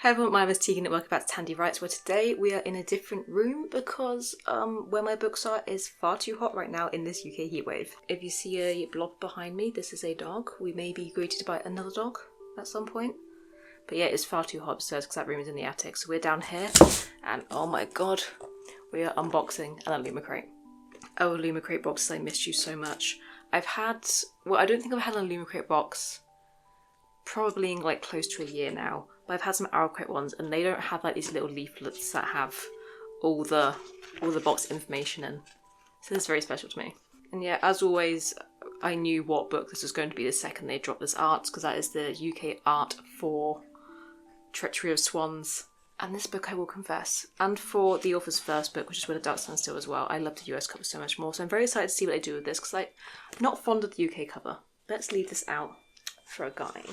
Hi everyone, my name is Tegan and welcome back to TandeWrites, where today we are in a different room because where my books are is far too hot right now in this UK heatwave. If you see a blob behind me, this is a dog. We may be greeted by another dog at some point. But yeah, it's far too hot upstairs because that room is in the attic. So we're down here and oh my god, we are unboxing an Illumicrate. Oh, Illumicrate boxes, I missed you so much. I've had, well, I don't think I've had an Illumicrate box probably in like close to a year now. But I've had some Arrowcrate ones and they don't have like these little leaflets that have all the box information in. So this is very special to me. And yeah, as always, I knew what book this was going to be the second they dropped this art, because that is the UK art for Treachery of Swans. And this book, I will confess, and for the author's first book, which is Where the Dark Stands Still as well, I love the US cover so much more. So I'm very excited to see what they do with this, because I'm not fond of the UK cover. Let's leave this out for a guide.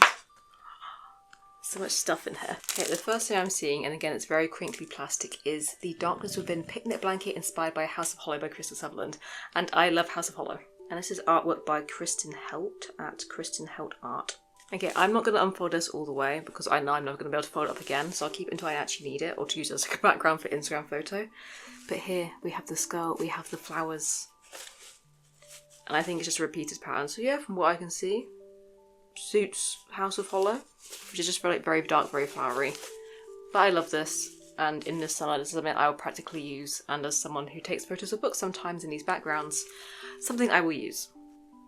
So much stuff in here. Okay, the first thing I'm seeing, and again it's very crinkly plastic, is The Darkness Within Picnic Blanket inspired by House of Hollow by Kristen Sutherland. And I love House of Hollow. And this is artwork by Kristen Helt at Kristen Helt Art. Okay, I'm not going to unfold this all the way because I know I'm never going to be able to fold it up again, so I'll keep it until I actually need it or to use it as a background for Instagram photo. But here we have the skull, we have the flowers. And I think it's just a repeated pattern. So yeah, from what I can see, suits House of Hollow, which is just very dark, very flowery. But I love this, and in this sunlight, this is something I will practically use, and as someone who takes photos of books sometimes in these backgrounds, something I will use.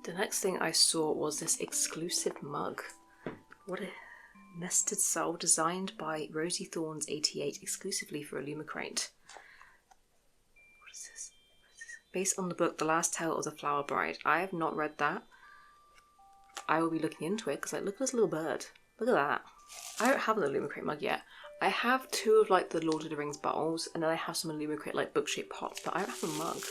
The next thing I saw was this exclusive mug. What a nested soul, designed by Rosie Thorns 88 exclusively for Illumicrate. What is this? Based on the book The Last Tale of the Flower Bride. I have not read that. I will be looking into it because like, look at this little bird. Look at that. I don't have an Illumicrate mug yet. I have two of like the Lord of the Rings bowls, and then I have some Illumicrate like book-shaped pots, but I don't have a mug.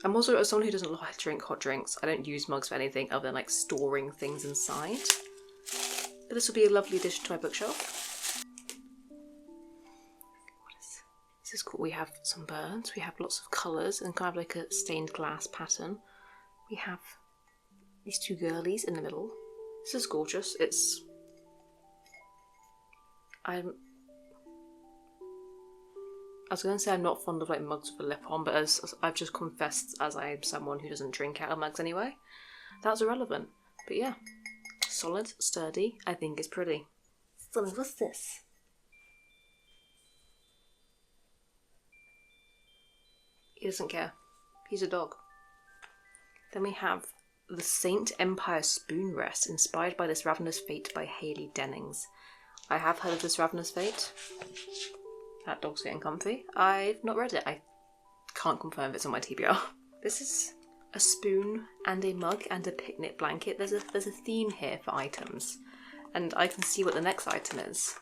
I'm also, as someone who doesn't like to drink hot drinks, I don't use mugs for anything other than like storing things inside. But this will be a lovely addition to my bookshelf. What is this? Is cool. We have some birds, we have lots of colours and kind of like a stained glass pattern. We have these two girlies in the middle. This is gorgeous. I was going to say I'm not fond of like mugs with a lip on, but as I've just confessed, as I am someone who doesn't drink out of mugs anyway, that's irrelevant. But yeah, solid, sturdy, I think it's pretty. So what's this? He doesn't care. He's a dog. Then we have The Saint Empire Spoon Rest, inspired by This Ravenous Fate by Hayley Dennings. I have heard of This Ravenous Fate. That dog's getting comfy. I've not read it. I can't confirm if it's on my TBR. This is a spoon and a mug and a picnic blanket. There's a theme here for items, and I can see what the next item is.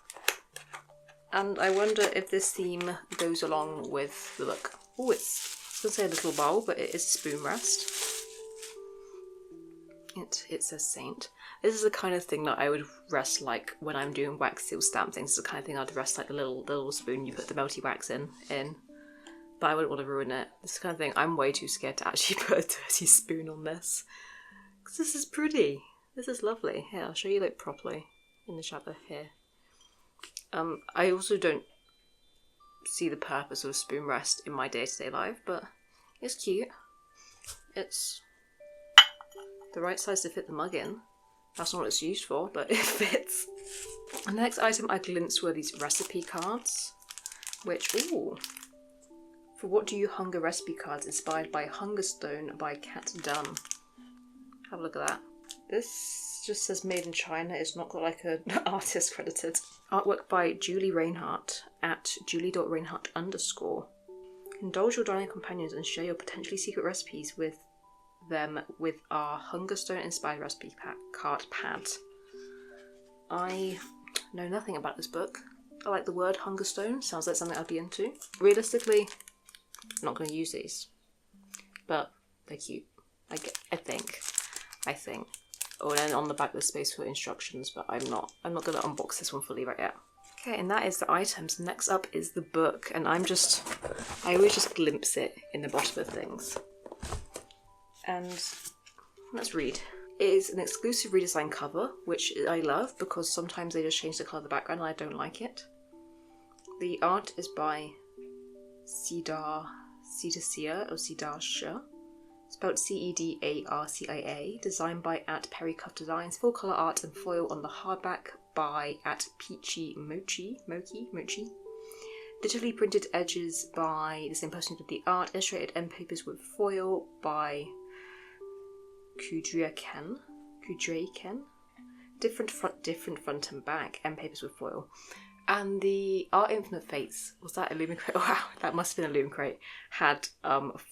And I wonder if this theme goes along with the book. Oh, it's going to say a little bowl, but it is a spoon rest. It says Saint. This is the kind of thing that I would rest like when I'm doing wax seal stamp things. It's the kind of thing I'd rest like the little spoon you put the melty wax in. But I wouldn't want to ruin it. This is the kind of thing I'm way too scared to actually put a dirty spoon on this. Because this is pretty. This is lovely. Here, I'll show you like properly in the shadow here. I also don't see the purpose of a spoon rest in my day-to-day life, but it's cute. It's the right size to fit the mug in. That's not what it's used for, but it fits. The next item I glimpsed were these recipe cards, which, ooh, for What Do You Hunger recipe cards inspired by Hungerstone by Kat Dunn. Have a look at that. This just says made in China. It's not got like an artist credited. Artwork by Julie Reinhardt at julie.reinhardt_. Indulge your dining companions and share your potentially secret recipes with them with our Hungerstone inspired recipe card pad. I know nothing about this book. I like the word Hungerstone, sounds like something I'd be into. Realistically, I'm not going to use these, but they're cute. I think. Oh, and then on the back there's space for instructions, but I'm not going to unbox this one fully right yet. Okay, and that is the items. Next up is the book, and I always just glimpse it in the bottom of things. And let's read. It is an exclusive redesigned cover, which I love because sometimes they just change the colour of the background and I don't like it. The art is by Sidarsha, spelled Cedarcia, designed by @Perrycuff Designs, full colour art and foil on the hardback by @Peachy Mochi. Digitally printed edges by the same person who did the art, illustrated end papers with foil by Kudrya-ken. Different front and back, end papers with foil. And the Art Infinite Fates, was that Illumicrate? Wow, that must have been Illumicrate, had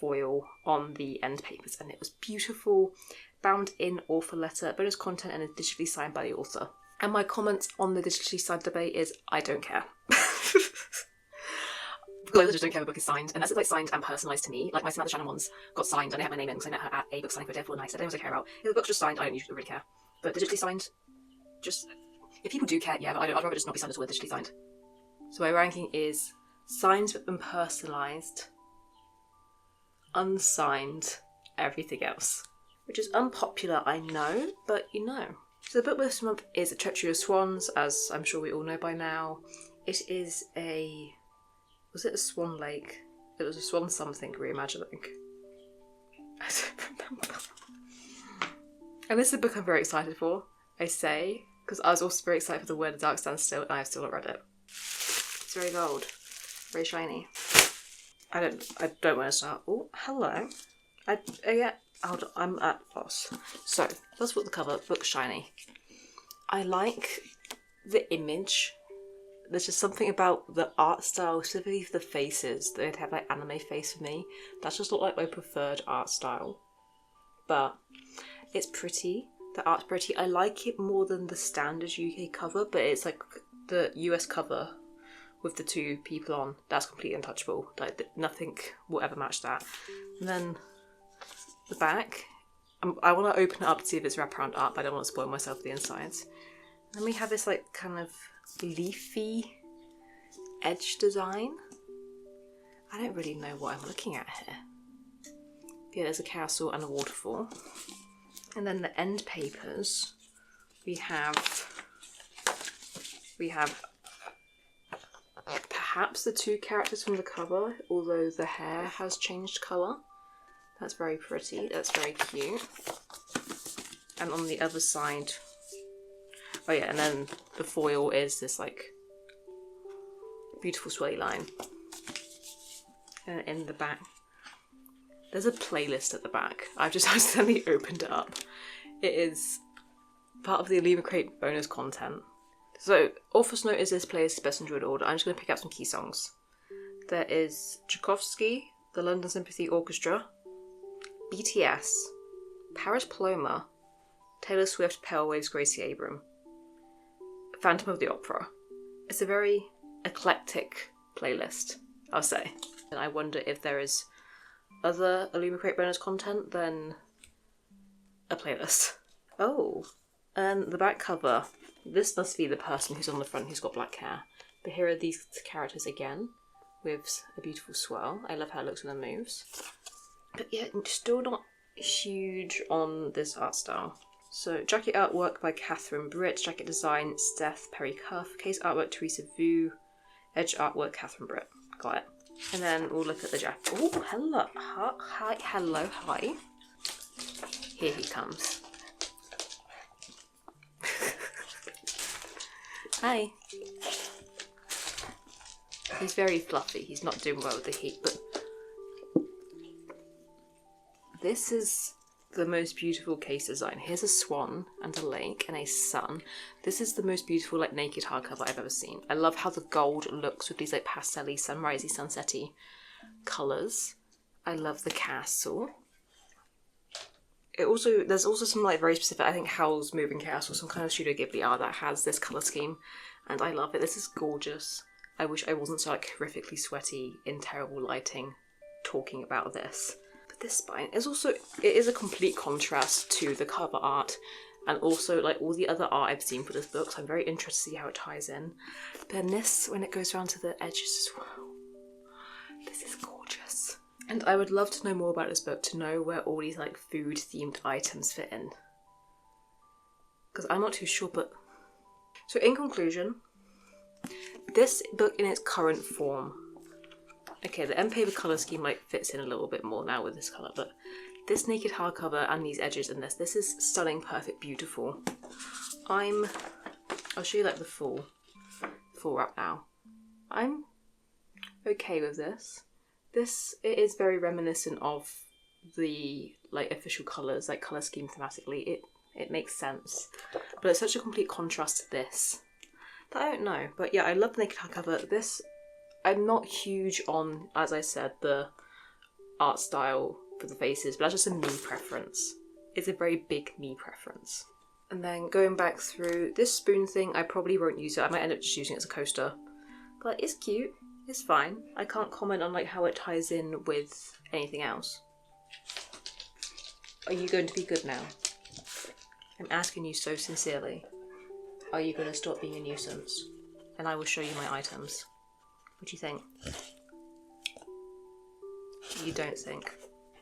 foil on the end papers, and it was beautiful, bound in author letter, bonus content, and is digitally signed by the author. And my comment on the digitally signed debate is, I don't care. I just don't care if a book is signed, unless it's like signed and personalised to me. Like my Samantha Shannon ones got signed and I had my name in because I met her at a book signing for Devil, and I said anyone I care about. If the book's just signed, I don't usually really care. But digitally signed, just, if people do care, yeah, but I'd rather just not be signed at all digitally signed. So my ranking is signed and personalised, unsigned, everything else. Which is unpopular, I know, but you know. So the book this month is A Treachery of Swans, as I'm sure we all know by now. It is a... was it a Swan Lake? It was a Swan something reimagining. I don't remember. And this is a book I'm very excited for, I say, because I was also very excited for The Where the Dark Stands Still, and I've still not read it. It's very gold, very shiny. I don't want to start. Oh, hello. I'm at loss. So, first of all, the cover, book shiny. I like the image. There's just something about the art style, specifically for the faces. They'd have like anime face for me. That's just not like my preferred art style. But it's pretty. The art's pretty. I like it more than the standard UK cover, but it's like the US cover with the two people on. That's completely untouchable. Like nothing will ever match that. And then the back. I want to open it up to see if it's wraparound art, but I don't want to spoil myself with the insides. And then we have this like kind of leafy edge design. I don't really know what I'm looking at here. Yeah, there's a castle and a waterfall. And then the end papers, we have perhaps the two characters from the cover, although the hair has changed colour. That's very pretty, that's very cute. And on the other side, oh yeah, and then the foil is this like beautiful swirly line. And in the back, there's a playlist at the back. I've just accidentally opened it up. It is part of the Illumicrate bonus content. So, author's note is this playlist is best enjoyed order. I'm just going to pick out some key songs. There is Tchaikovsky, the London Symphony Orchestra, BTS, Paris Paloma, Taylor Swift, Pale Waves, Gracie Abram, Phantom of the Opera. It's a very eclectic playlist, I'll say. And I wonder if there is other Illumicrate bonus content than a playlist. Oh, and the back cover. This must be the person who's on the front who's got black hair. But here are these characters again, with a beautiful swirl. I love how it looks when it moves. But yeah, still not huge on this art style. So, jacket artwork by Catherine Britt, jacket design Steph Perrycuff, case artwork Teresa Vu, edge artwork Catherine Britt. Got it. And then we'll look at the jacket. Oh, hello. Hi, hello, hi. Here he comes. Hi. He's very fluffy. He's not doing well with the heat, but this is the most beautiful case design. Here's a swan and a lake and a sun. This is the most beautiful like naked hardcover I've ever seen. I love how the gold looks with these like pastel-y, sunrisey, sunsetty colours. I love the castle. There's also some like very specific, I think Howl's Moving Castle, some kind of Studio Ghibli art that has this colour scheme, and I love it. This is gorgeous. I wish I wasn't so like horrifically sweaty in terrible lighting talking about this. But this spine is also, it is a complete contrast to the cover art and also like all the other art I've seen for this book, so I'm very interested to see how it ties in. But then this, when it goes around to the edges as well, this is gorgeous. And I would love to know more about this book, to know where all these like food themed items fit in. because I'm not too sure, but... So in conclusion, this book in its current form, okay, the end paper colour scheme like fits in a little bit more now with this colour, but this naked hardcover and these edges and this is stunning, perfect, beautiful. I'll show you like the full wrap now. I'm okay with this. It is very reminiscent of the like official colours, like colour scheme thematically. It makes sense, but it's such a complete contrast to this that I don't know. But yeah, I love the naked hardcover. This, I'm not huge on, as I said, the art style for the faces, but that's just a me preference. It's a very big me preference. And then going back through this spoon thing, I probably won't use it. I might end up just using it as a coaster. But it's cute. It's fine. I can't comment on like how it ties in with anything else. Are you going to be good now? I'm asking you so sincerely. Are you going to stop being a nuisance? And I will show you my items. What do you think? You don't think.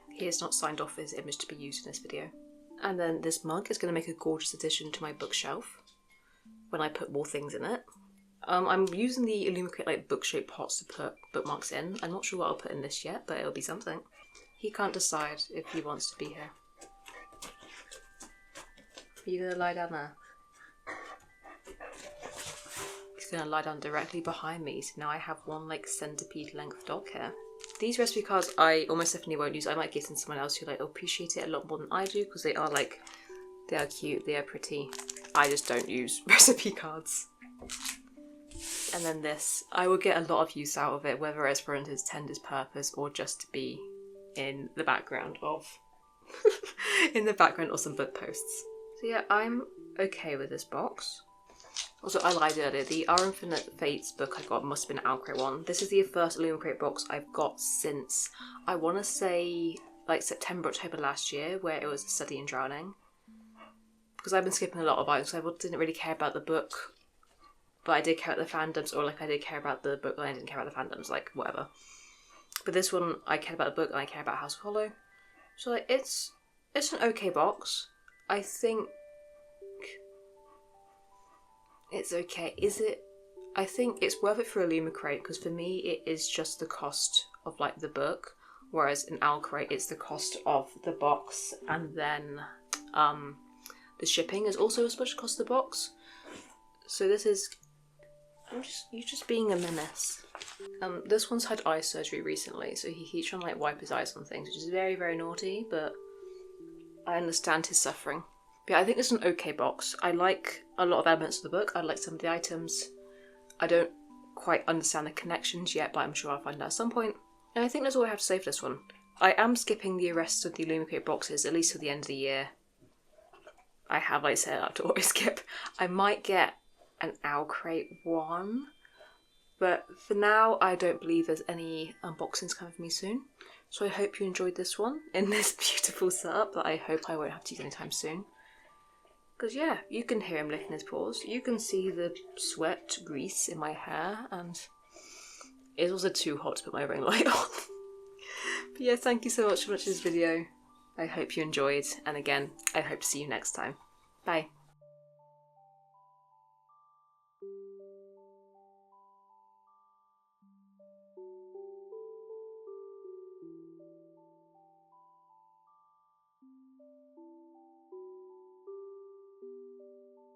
He has not signed off his image to be used in this video. And then this mug is going to make a gorgeous addition to my bookshelf when I put more things in it. I'm using the Illumicrate like book-shaped pots to put bookmarks in. I'm not sure what I'll put in this yet, but it'll be something. He can't decide if he wants to be here. Are you going to lie down there? He's going to lie down directly behind me, so now I have one like centipede length dog here. These recipe cards I almost definitely won't use. I might give them to someone else who like appreciate it a lot more than I do, because they are cute, they are pretty. I just don't use recipe cards. And then this, I will get a lot of use out of it, whether it's for its intended purpose or just to be in the background of of some book posts. So yeah, I'm okay with this box. Also, I lied earlier, the Our Infinite Fates book I got must have been an Illumicrate one. This is the first Illumicrate box I've got since, I want to say, like September, October last year, where it was Study in Drowning. Because I've been skipping a lot of items, I didn't really care about the book, but I did care about the fandoms, or like I did care about the book and I didn't care about the fandoms, like whatever. But this one, I cared about the book and I care about House of Hollow. So like, it's an okay box. I think it's okay. Is it? I think it's worth it for Illumicrate, because for me it is just the cost of like the book, whereas in Illumicrate it's the cost of the box, and then the shipping is also as much as cost of the box. So this is, you're just being a menace. This one's had eye surgery recently, so he keeps trying to like wipe his eyes on things, which is very, very naughty, but I understand his suffering. But yeah, I think it's an okay box. I like a lot of elements of the book. I like some of the items. I don't quite understand the connections yet, but I'm sure I'll find out at some point. And I think that's all I have to say for this one. I am skipping the rest of the Illumicrate boxes, at least till the end of the year. I have like set it up to auto skip. I might get an Illumicrate one, but for now I don't believe there's any unboxings coming for me soon. So I hope you enjoyed this one in this beautiful setup that I hope I won't have to use anytime soon. Because yeah, you can hear him licking his paws, you can see the sweat grease in my hair, and it's also too hot to put my ring light on. But yeah, thank you so much for watching this video. I hope you enjoyed, and again, I hope to see you next time. Bye.